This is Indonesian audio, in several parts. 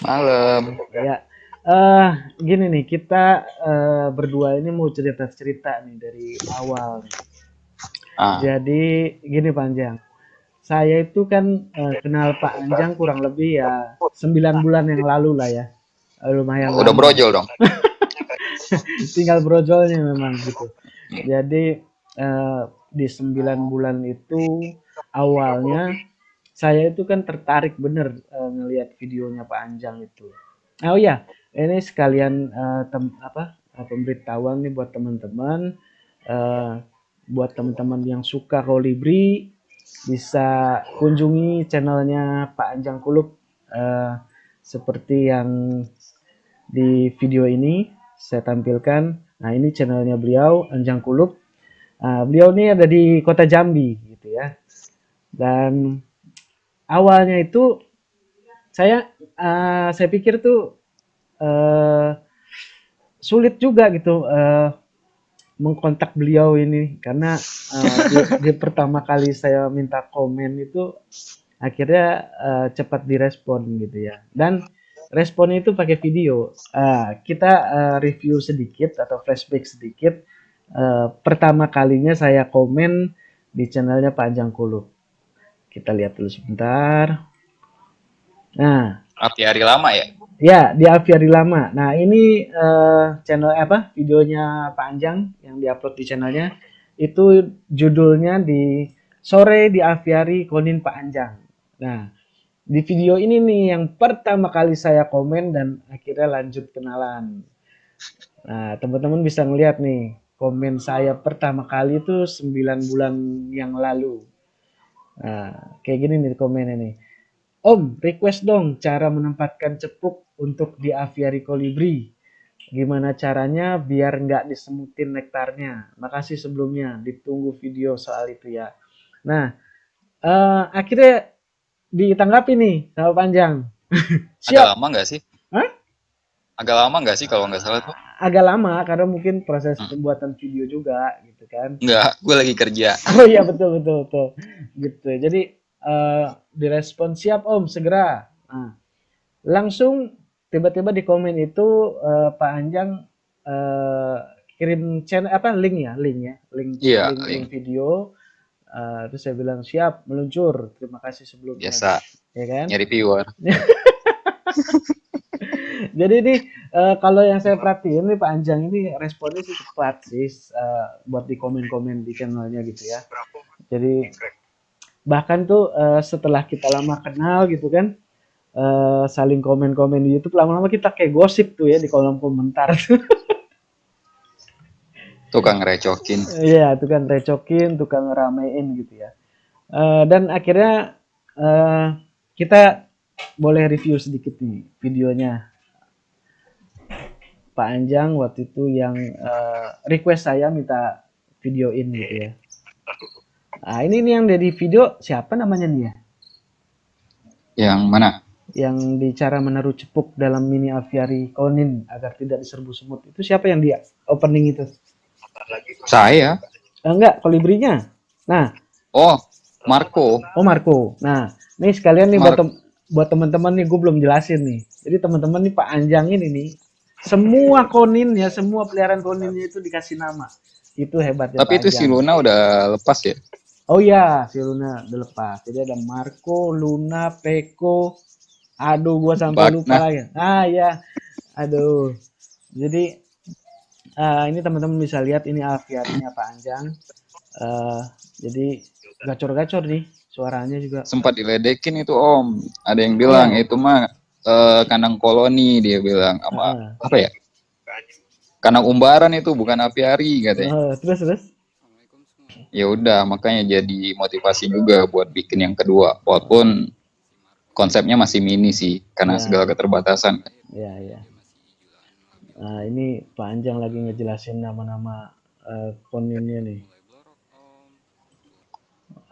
Malam. Ya, gini nih, kita berdua ini mau cerita-cerita nih dari awal nih. Ah, Jadi gini Panjang, saya itu kan kenal Pak Anjang kurang lebih ya 9 bulan yang lalu lah ya. Lumayan udah lama. brojol dong. Tinggal brojolnya memang gitu. Jadi di 9 bulan itu awalnya saya itu kan tertarik bener ngelihat videonya Pak Anjang itu. Oh iya, ini sekalian pemberitahuan nih eh, buat teman-teman yang suka kolibri bisa kunjungi channelnya Pak Anjang Kulub eh, seperti yang di video ini saya tampilkan. Nah ini channelnya beliau Anjang Kulub. Beliau ini ada di kota Jambi gitu ya. Dan awalnya itu saya pikir tuh eh, sulit juga gitu mengkontak beliau ini karena di pertama kali saya minta komen itu akhirnya cepat direspon gitu ya. Dan responnya itu pakai video. Kita review sedikit atau flashback sedikit. Pertama kalinya saya komen di channelnya Pak Anjang Kulub. Kita lihat dulu sebentar. Nah, Api hari lama ya? ya, di Aviary Lama. Nah, ini channel apa? Videonya Pak Anjang yang diupload di channelnya itu judulnya di Sore di Aviary Konin Pak Anjang. Nah, di video ini nih yang pertama kali saya komen dan akhirnya lanjut kenalan. Nah, teman-teman bisa ngeliat nih, komen saya pertama kali itu 9 bulan yang lalu. Nah, kayak gini nih komennya nih. Om, request dong cara menempatkan cepuk untuk di aviary kolibri. Gimana caranya biar nggak disemutin nektarnya? Makasih sebelumnya, ditunggu video soal itu ya. Nah, akhirnya ditanggapi nih sama Panjang. Agak Siap. lama nggak sih? Hah? Agak lama nggak sih kalau nggak salah tuh? Agak lama karena mungkin proses Hmm. pembuatan video juga gitu kan. Nggak, gue lagi kerja. Oh iya betul betul betul. Gitu. Jadi direspon siap Om segera. Nah, langsung tiba-tiba di komen itu Pak Anjang eh, kirim channel apa link ya, link Iya, link link link. video. Terus saya bilang siap meluncur. Terima kasih sebelumnya. Biasa Ya kan? nyari viewer. Jadi ini kalau yang saya perhatiin nih Pak Anjang ini responnya sih cepat sih buat di komen-komen di channelnya gitu ya. Jadi bahkan tuh setelah kita lama kenal gitu kan saling komen-komen di YouTube lama-lama kita kayak gosip tuh ya di kolom komentar. Tukang recokin. Iya, tukang recokin, tukang ngeramein gitu ya. Dan akhirnya eh, kita boleh review sedikit nih videonya Pak Anjang waktu itu yang request saya minta videoin gitu ya. Nah, ini nih yang dari video siapa namanya nih ya? Yang mana? Yang di cara menaruh cepuk dalam mini aviary konin agar tidak diserbu semut. Itu siapa yang dia opening itu? Saya. Enggak, kolibrinya. Nah, Oh, Marco. oh Marco. Nah, nih sekalian nih Mark. buat teman-teman nih gue belum jelasin nih. Jadi teman-teman nih Pak Anjang ini nih semua koninnya, semua peliharaan koninnya itu dikasih nama. Itu hebatnya Tapi Pak itu si Anjang. Luna udah lepas ya? Oh iya, si Luna udah lepas. Jadi ada Marco, Luna, Peko. Aduh, gua sampai lupa Bagna. lagi. Ah ya, aduh. Jadi ini teman-teman bisa lihat ini aviarinya Pak Anjang. Eh, jadi gacor-gacor nih suaranya juga. Sempat diledekin itu Om. Ada yang Oh bilang ya, itu mah kandang koloni dia bilang apa heeh. apa ya? Kandang umbaran itu bukan apiari katanya. Terus terus. Ya udah makanya jadi motivasi juga buat bikin yang kedua walaupun konsepnya masih mini sih karena segala Ya, keterbatasan. ya, ya. Nah, ini panjang lagi ngejelasin nama-nama koninnya nih.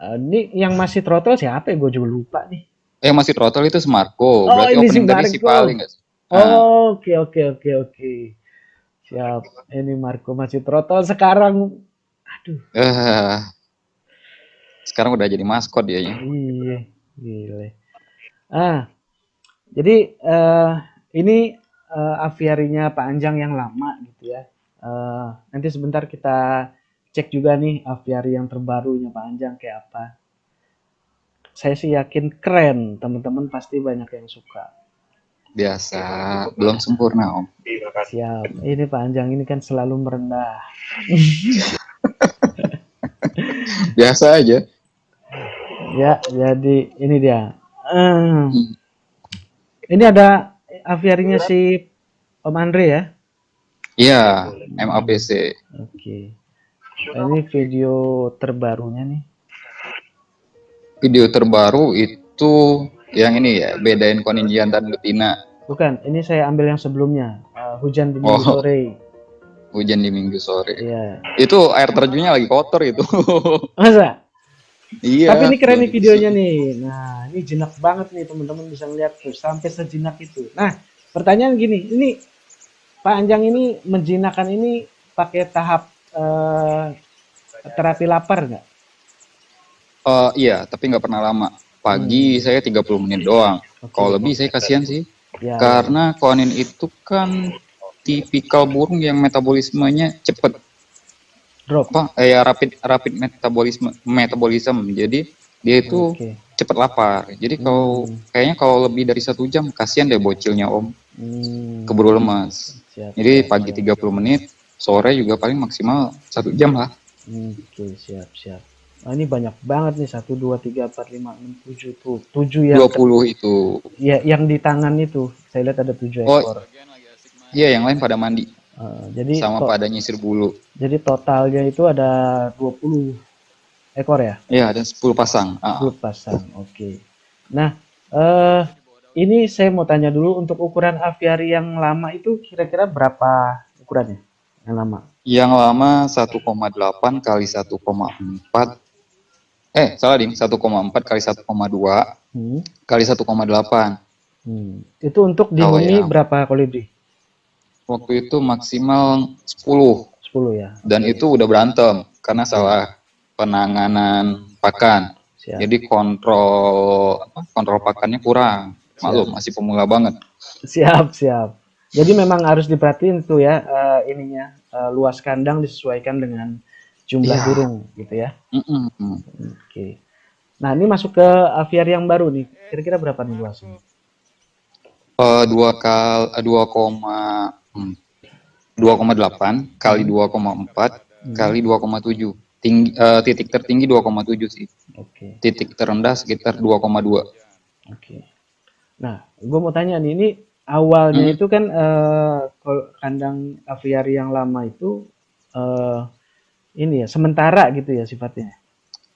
Ini yang masih throttle siapa ya? Gue juga lupa nih. Masih throttle itu Semarco Oh, berarti ini si opening tadi si Marco. paling nggak sih? Ah, Oke, oke, oke, oke. Siap. Ini Marco masih throttle sekarang. Aduh, eh sekarang udah jadi maskot dia ya. iya, gile. Ah, Jadi ini aviarinya Pak Anjang yang lama gitu ya. Nanti sebentar kita cek juga nih aviari yang terbarunya Pak Anjang kayak apa. Saya sih yakin keren, teman-teman pasti banyak yang suka. Biasa, belum sempurna Om. Siap. Ini Pak Anjang ini kan selalu merendah. Biasa aja. Ya, jadi ini dia. Hmm. Ini ada aviarinya si Om Andre ya. Iya, MAPC. Oke. Ini video terbarunya nih. Video terbaru itu yang ini ya, bedain konin jantan betina. Bukan, ini saya ambil yang sebelumnya. Hujan di minggu Oh, sore. hujan di minggu sore. Iya. Itu air terjunnya lagi kotor itu. Masa? Tapi Iya, ini keren belum nih videonya dibersihin. nih. Nah, ini jinak banget nih teman-teman bisa lihat tuh sampai sejinak itu. Nah, pertanyaan gini, ini Pak Anjang ini menjinakkan ini pakai tahap terapi lapar nggak? Iya, tapi nggak pernah lama. Pagi Hmm, saya 30 menit doang. Kalau oke. lebih saya kasihan sih. Ya, ya, ya. Karena konin itu kan tipikal burung yang metabolismenya cepet. Drop. Ya rapid rapid metabolism. Jadi dia itu Oke. cepet lapar. Jadi kalau Hmm, kayaknya kalau lebih dari 1 jam kasihan deh bocilnya Om, hmm. keburu lemas. Siap, Jadi siap, pagi siap. 30 menit, sore juga paling maksimal 1 jam lah. Oke, siap, siap. Nah, ini banyak banget nih. 1, 2, 3, 4, 5, 6, 7 tuh. 7 yang 20 itu. ya, yang di tangan itu. Saya lihat ada 7 Oh ekor. iya, yang lain pada mandi Jadi sama pada nyisir bulu. totalnya itu ada 20 ekor ya? Iya, ada 10 pasang. 10 pasang. Oke. Nah, eh ini saya mau tanya dulu untuk ukuran aviari yang lama itu kira-kira berapa ukurannya? Yang lama. Yang lama 1,8 kali 1,4. Salah ding, 1,4 kali 1,2 Hmm. kali 1,8. Itu untuk Kalau dihuni yang berapa kolibri? waktu itu maksimal 10. 10 ya. Dan Oke. itu udah berantem karena Oke. salah penanganan pakan. Siap. Jadi kontrol pakannya kurang. Siap. Maklum, masih pemula banget. Siap, siap. Jadi memang harus diperhatiin tuh ya ininya luas kandang disesuaikan dengan jumlah Iya. burung gitu ya. Mm-mm. Oke. Nah, ini masuk ke aviari yang baru nih. Kira-kira berapa nih luasnya? 2,8 kali Hmm. 2,4 Hmm. kali 2,7. Titik tertinggi 2,7 sih. Oke. Titik terendah sekitar 2,2. Oke. Nah, gue mau tanya nih, ini awalnya Mm, itu kan kandang aviari yang lama itu eh ini ya sementara gitu ya sifatnya.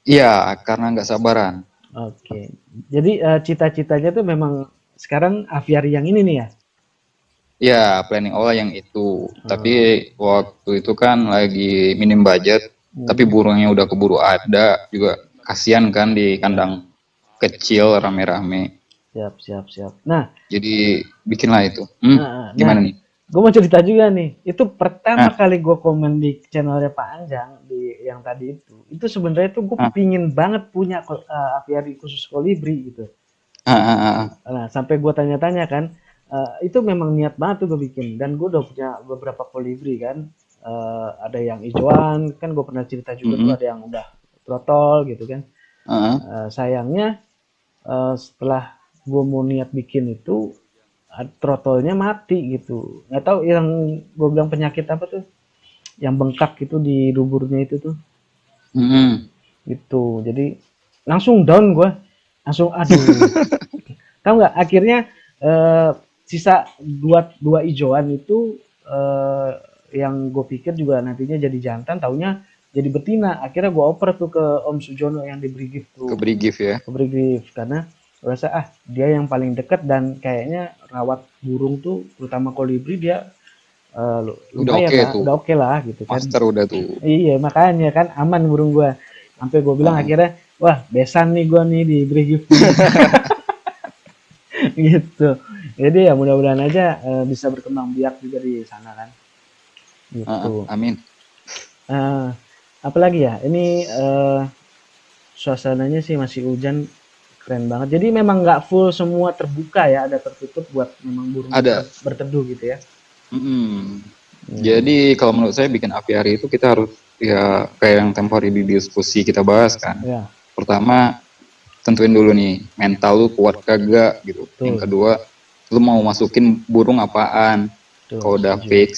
Iya, karena nggak sabaran. Oke. Jadi cita-citanya tuh memang sekarang aviari yang ini nih ya. Ya, planning awal yang itu. Tapi Hmm. waktu itu kan lagi minim budget, tapi Hmm. burungnya udah keburu ada juga. Kasihan kan di Ya, kandang kecil rame-rame. siap, siap, siap. Nah, Jadi bikinlah itu. nah, Gimana nih? gue mau cerita juga nih. Itu pertama Ah, kali gue komen di channelnya Pak Anjang di yang tadi itu. Itu sebenarnya tuh gue ah, pingin banget punya aviari khusus kolibri gitu. ah. Nah, sampai gue tanya-tanya kan, itu memang niat banget tuh gue bikin. Dan gue udah punya beberapa kolibri kan. Ada yang hijauan, kan gue pernah cerita juga tuh Mm-mm, ada yang udah trotol gitu kan. ah. Sayangnya setelah gue mau niat bikin itu, trotolnya mati gitu. Nggak tahu yang gue bilang penyakit apa tuh, yang bengkak itu di duburnya itu tuh, Mm-mm. gitu. Jadi langsung down gue, langsung aduh. Tahu nggak? Akhirnya eh, sisa dua dua ijoan itu yang gue pikir juga nantinya jadi jantan, taunya jadi betina. Akhirnya gue oper tuh ke Om Sujono yang di Brigif Ke tuh, Brigif ya. ke Brigif karena gue rasa dia yang paling dekat dan kayaknya rawat burung tuh terutama kolibri dia Udah lumayan oke lah, tuh. udah oke lah gitu kan. Master udah tuh. Iya makanya kan aman burung gue. Sampai gue bilang Ah, akhirnya, wah besan nih gue nih di Brigif gitu. Jadi ya mudah-mudahan aja bisa berkembang biak juga di sana kan. Gitu. Amin. Apalagi ya? Ini suasananya sih masih hujan. keren banget. Jadi memang nggak full semua terbuka ya, ada tertutup buat memang burung Ada. berteduh gitu ya. Mm-mm. Ya, Jadi kalau menurut saya bikin apiari itu kita harus ya kayak yang tempo hari di diskusi kita bahas kan. ya, Pertama tentuin dulu nih mental lu kuat kagak gitu. Yang betul, kedua lu mau masukin burung apaan. betul, Kalau udah setuju, fix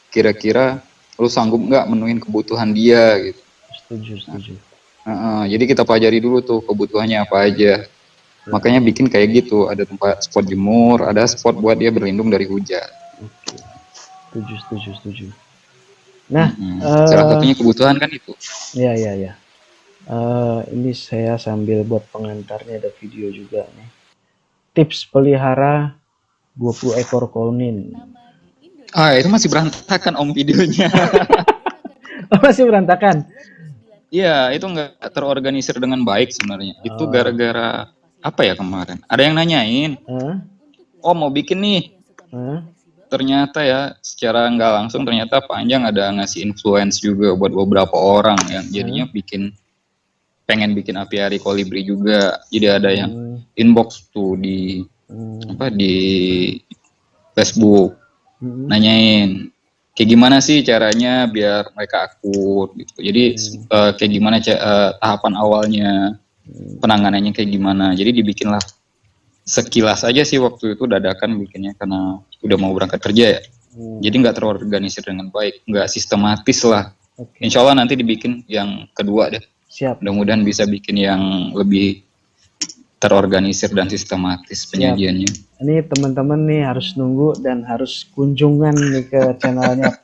kira-kira lu sanggup nggak menuhin kebutuhan dia gitu. setuju, setuju. Jadi kita pelajari dulu tuh kebutuhannya apa aja. Ya, Makanya bikin kayak gitu, ada tempat spot jemur, ada spot buat dia berlindung dari hujan. oke, setuju, setuju, setuju. Nah, Salah satunya kebutuhan kan itu. ya, ya, ya. Ini saya sambil buat pengantarnya ada video juga nih. Tips pelihara 20 ekor konin. Itu masih berantakan om videonya. Masih berantakan. Iya, itu nggak terorganisir dengan baik sebenarnya. Itu gara-gara apa ya kemarin? Ada yang nanyain, oh mau bikin nih. Ternyata ya secara nggak langsung ternyata Panjang ada ngasih influence juga buat beberapa orang yang jadinya pengen bikin apiari kolibri juga. Jadi ada yang inbox tuh di di Facebook nanyain kayak gimana sih caranya biar mereka akur gitu. Jadi kayak gimana tahapan awalnya, penanganannya kayak gimana. Jadi dibikinlah sekilas aja sih waktu itu dadakan bikinnya karena udah mau berangkat kerja ya. Jadi nggak terorganisir dengan baik, nggak sistematis lah. Insya Allah nanti dibikin yang kedua deh. Siap. Mudah-mudahan bisa bikin yang lebih terorganisir dan sistematis penyajiannya. Ini teman-teman nih harus nunggu dan harus kunjungan nih ke channelnya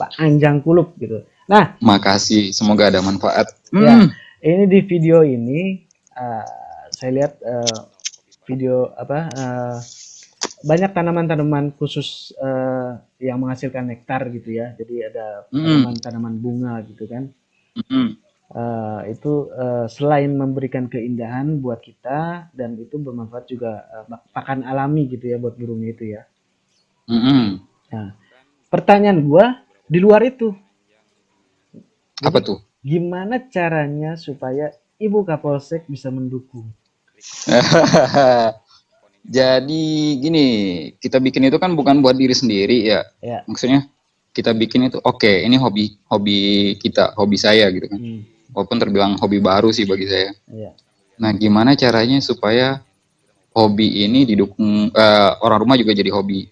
Pak Anjang Kulup gitu. Nah, makasih, semoga ada manfaat. Ya, ini di video ini saya lihat video banyak tanaman-tanaman khusus yang menghasilkan nektar gitu ya. Jadi ada tanaman-tanaman bunga gitu kan. Itu selain memberikan keindahan buat kita dan itu bermanfaat juga pakan alami gitu ya buat burungnya itu ya. Nah, pertanyaan gua di luar itu. Jadi, apa tuh? Gimana caranya supaya Ibu Kapolsek bisa mendukung? Jadi gini, kita bikin itu kan bukan buat diri sendiri ya. Maksudnya kita bikin itu ini hobi kita, hobi saya gitu kan. Walaupun terbilang hobi baru sih bagi saya. Nah, gimana caranya supaya hobi ini didukung orang rumah juga jadi hobi.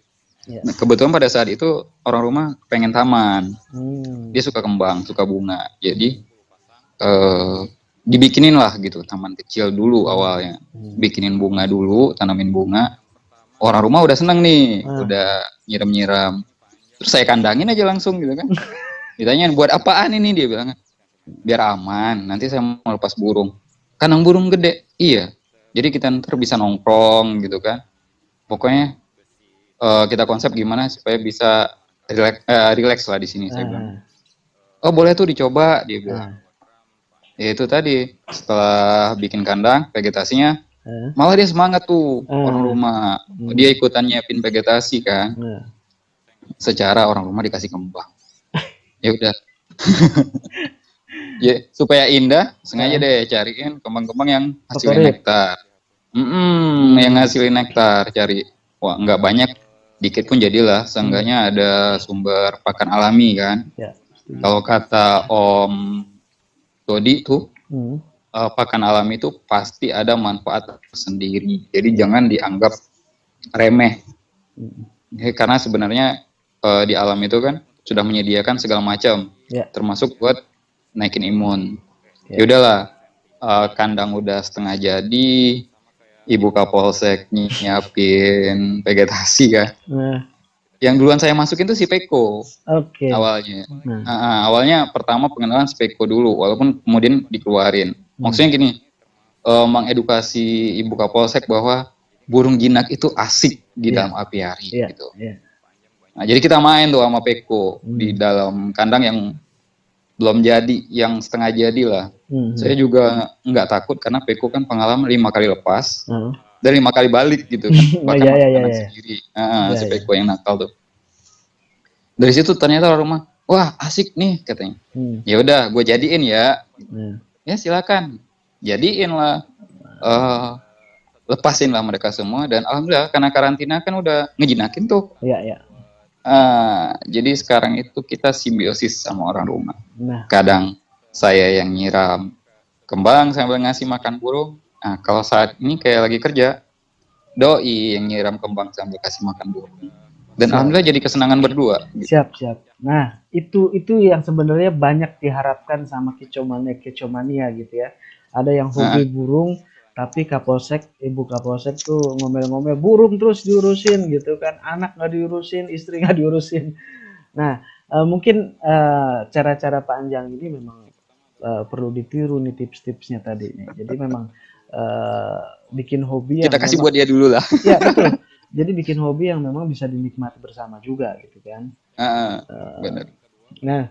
Nah, kebetulan pada saat itu orang rumah pengen taman. Dia suka kembang, suka bunga. Jadi dibikinin lah gitu taman kecil dulu awalnya. Bikinin bunga dulu, tanamin bunga. Orang rumah udah seneng nih, udah nyiram-nyiram. Terus saya kandangin aja langsung gitu kan. Ditanyain buat apaan ini, dia bilang. Biar aman, nanti saya mau lepas burung. Kandang burung gede, iya. Jadi kita ntar bisa nongkrong gitu kan. Pokoknya kita konsep gimana supaya bisa relax lah di sini, saya bilang. Oh boleh tuh dicoba, dia bilang. Ya itu tadi, setelah bikin kandang, vegetasinya, malah dia semangat tuh orang rumah. Dia ikutan nyiapin vegetasi kan. Secara orang rumah dikasih kembang. Ya udah. Ya, supaya indah, sengaja deh cariin kembang-kembang yang hasilin nektar. Yang hasilin nektar, cari. Wah, nggak banyak, dikit pun jadilah. Seenggaknya ada sumber pakan alami kan. Kalau kata Om Dodi tuh, pakan alami itu pasti ada manfaat sendiri. Jadi jangan dianggap remeh. Karena sebenarnya di alam itu kan sudah menyediakan segala macam, termasuk buat naikin imun. Ya udahlah, kandang udah setengah jadi, Ibu Kapolsek nyiapin vegetasi kan. Yang duluan saya masukin tuh si Peko. Awalnya. Awalnya pertama pengenalan si Peko dulu, walaupun kemudian dikeluarin. Maksudnya gini, mengedukasi Ibu Kapolsek bahwa burung jinak itu asik di dalam apiari gitu. Nah, jadi kita main tuh sama Peko di dalam kandang yang belum jadi, yang setengah jadi lah. Saya juga nggak takut karena Peko kan pengalaman 5 kali lepas dan 5 kali balik gitu kan. Bahkan makanan sendiri. Si Peko yang nakal tuh. Dari situ ternyata orang rumah, wah asik nih katanya. Ya udah, gue jadiin ya. Ya silakan, jadiin lah. lepasin lah mereka semua, dan alhamdulillah karena karantina kan udah ngejinakin tuh. Ya, ya. Jadi sekarang itu kita simbiosis sama orang rumah. Nah, Kadang saya yang nyiram kembang sambil ngasih makan burung. Nah, kalau saat ini kayak lagi kerja, doi yang nyiram kembang sambil kasih makan burung. Dan siap. alhamdulillah jadi kesenangan berdua. Gitu. Siap, siap. Nah, itu yang sebenarnya banyak diharapkan sama kecomania gitu ya. Ada yang hobi burung, tapi ibu kapolsek tuh ngomel-ngomel burung terus diurusin gitu kan, anak nggak diurusin, istri nggak diurusin. Nah, mungkin cara-cara Pak Anjang ini memang perlu ditiru nih tips-tipsnya tadi nih. Jadi memang bikin hobi yang Kita kasih memang, buat dia dulu lah. ya betul. Jadi bikin hobi yang memang bisa dinikmati bersama juga gitu kan. Benar. Nah,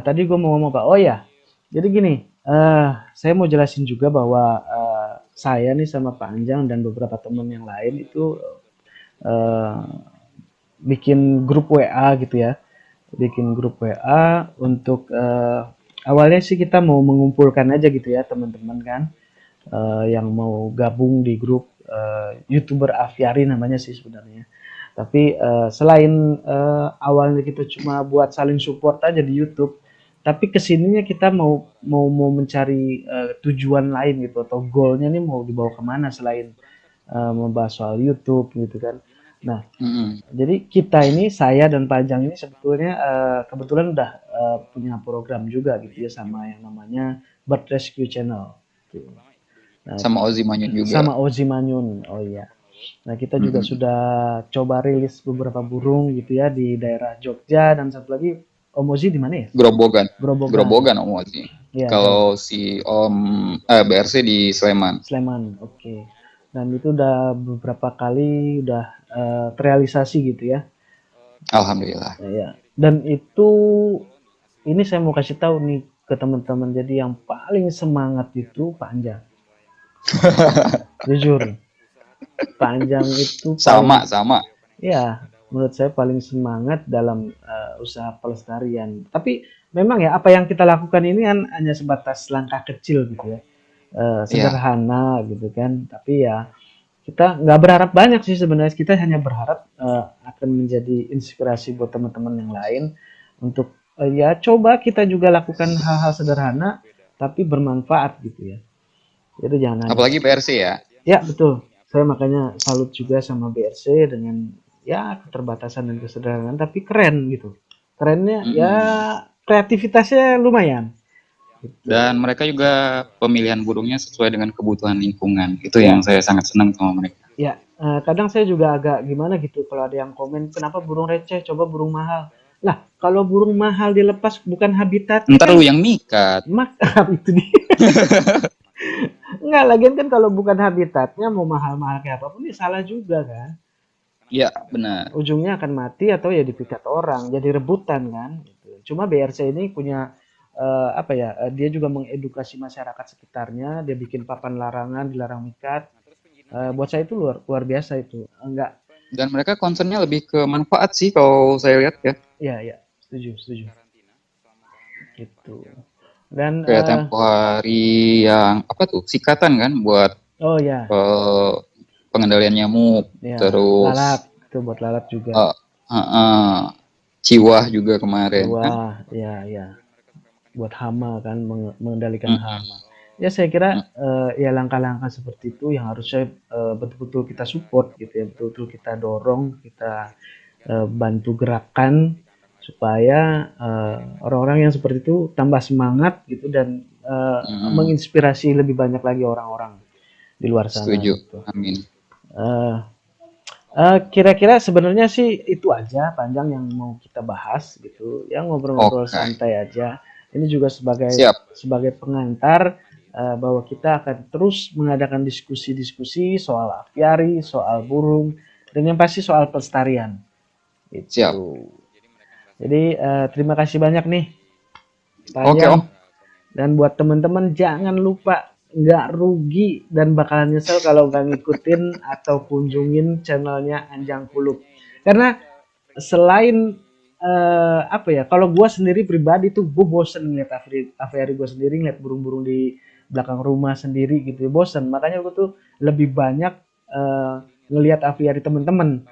tadi gue mau ngomong Pak. Oh ya, jadi gini, saya mau jelasin juga bahwa saya nih sama Pak Anjang dan beberapa teman yang lain itu eh, bikin grup WA gitu ya, bikin grup WA untuk awalnya sih kita mau mengumpulkan aja gitu ya teman-teman kan, yang mau gabung di grup YouTuber Aviari namanya sih sebenarnya. Tapi selain awalnya kita cuma buat saling support aja di YouTube, tapi kesininya kita mau mencari tujuan lain gitu atau goalnya nih mau dibawa kemana selain membahas soal YouTube gitu kan. Nah, jadi kita ini saya dan Pajang ini sebetulnya kebetulan udah punya program juga gitu ya sama yang namanya Bird Rescue Channel. Gitu. Nah, Sama Ozi Manyun juga. sama Ozi Manyun. Oh iya. Nah, kita juga sudah coba rilis beberapa burung gitu ya di daerah Jogja dan satu lagi Om Ozi di mana ya? Grobogan. Grobogan. Grobogan Om Ozi. Ya, Kalau si Om BRC di Sleman. Sleman. Oke. Dan itu udah beberapa kali udah terrealisasi gitu ya. Alhamdulillah. Ya. Dan itu ini saya mau kasih tahu nih ke teman-teman. Jadi yang paling semangat itu Pak Anjang. Jujur. Pak Anjang itu paling Sama. ya, menurut saya paling semangat dalam usaha pelestarian. Tapi memang ya apa yang kita lakukan ini kan hanya sebatas langkah kecil gitu ya. Sederhana gitu kan. Tapi ya kita nggak berharap banyak sih sebenarnya. Kita hanya berharap akan menjadi inspirasi buat teman-teman yang lain untuk ya coba kita juga lakukan hal-hal sederhana tapi bermanfaat gitu ya. Jadi jangan hanya Apalagi BRC ya. ya betul. Saya makanya salut juga sama BRC dengan ya keterbatasan dan kesederhanaan tapi keren gitu. Kerennya ya kreativitasnya lumayan. Gitu. Dan mereka juga pemilihan burungnya sesuai dengan kebutuhan lingkungan. Itu yang saya sangat senang sama mereka. Ya, kadang saya juga agak gimana gitu kalau ada yang komen kenapa burung receh, coba burung mahal. Lah, kalau burung mahal dilepas bukan habitatnya Ntar kan lu yang mikat. itu dia. Enggak, lagian kan kalau bukan habitatnya mau mahal-mahal kayak apapun ya salah juga kan. Iya, benar. Ujungnya akan mati atau ya dipikat orang, jadi rebutan kan. Gitu. Cuma BRC ini punya apa ya? Dia juga mengedukasi masyarakat sekitarnya. Dia bikin papan larangan, dilarang mikat. Buat saya itu luar biasa itu. Enggak. Dan mereka concernnya lebih ke manfaat sih kalau saya lihat ya. Iya, ya, setuju. Gitu. Dan Kayak tempo hari yang apa tuh sikatan kan buat oh ya, pengendalian nyamuk, ya terus lalat itu buat lalat juga. ciwah juga kemarin. Wah, ya buat hama kan mengendalikan hama. Ya saya kira ya langkah-langkah seperti itu yang harusnya betul-betul kita support gitu ya, betul-betul kita dorong, kita bantu gerakan supaya orang-orang yang seperti itu tambah semangat gitu dan menginspirasi lebih banyak lagi orang-orang di luar sana. Setuju. Gitu. Amin. Kira-kira sebenarnya sih itu aja panjang yang mau kita bahas gitu, yang ngobrol-ngobrol santai aja. Ini juga sebagai pengantar bahwa kita akan terus mengadakan diskusi-diskusi soal aviari, soal burung, dan yang pasti soal pelestarian. Itu. Siap. Jadi terima kasih banyak nih, Pak Oke, Anjang. Om. Dan buat teman-teman jangan lupa nggak rugi dan bakalan nyesel kalau nggak ngikutin atau kunjungin channelnya Anjang Kulub. Karena selain apa ya, kalau gue sendiri pribadi tuh gue bosen ngeliat aviari gue sendiri, ngeliat burung-burung di belakang rumah sendiri gitu, bosen. Makanya aku tuh lebih banyak ngelihat aviari temen-temen.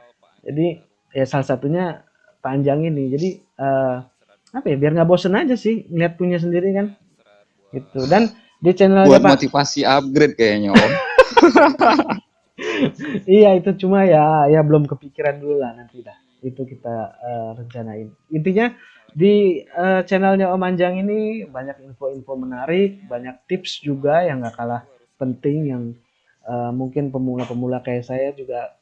Jadi ya salah satunya panjang ini. Jadi apa ya, biar nggak bosen aja sih ngeliat punya sendiri kan gitu. Dan di channelnya Buat Pak, motivasi upgrade kayaknya Om. iya itu cuma ya belum kepikiran dulu lah, nanti dah itu kita rencanain. Intinya di channelnya Om Anjang ini banyak info-info menarik, banyak tips juga yang nggak kalah penting, yang mungkin pemula-pemula kayak saya juga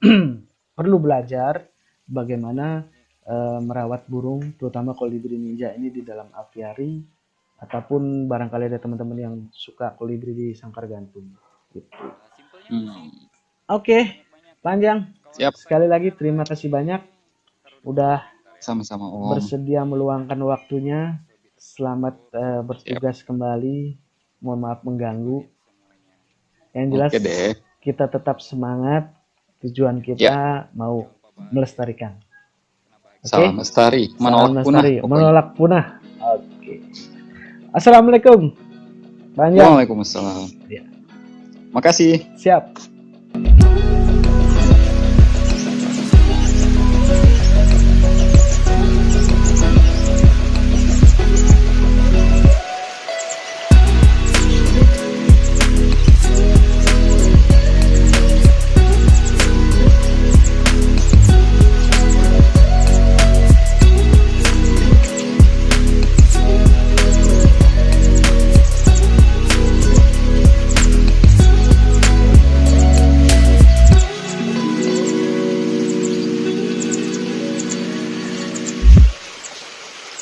perlu belajar bagaimana merawat burung, terutama kolibri ninja ini di dalam aviari, ataupun barangkali ada teman-teman yang suka kolibri di sangkar gantung. Gitu. Hmm. Oke, Panjang. Siap, Sekali lagi terima kasih banyak udah sama-sama Om. bersedia meluangkan waktunya. Selamat Siap. bertugas kembali. Mohon maaf mengganggu. Yang jelas Oke deh. kita tetap semangat. Tujuan kita Ya, mau melestarikan. Oke? salam lestari, Salam menolak punah lestari, pokoknya. menolak punah. Oke. Assalamualaikum. Panjang. Waalaikumsalam. Ya, Makasih. siap.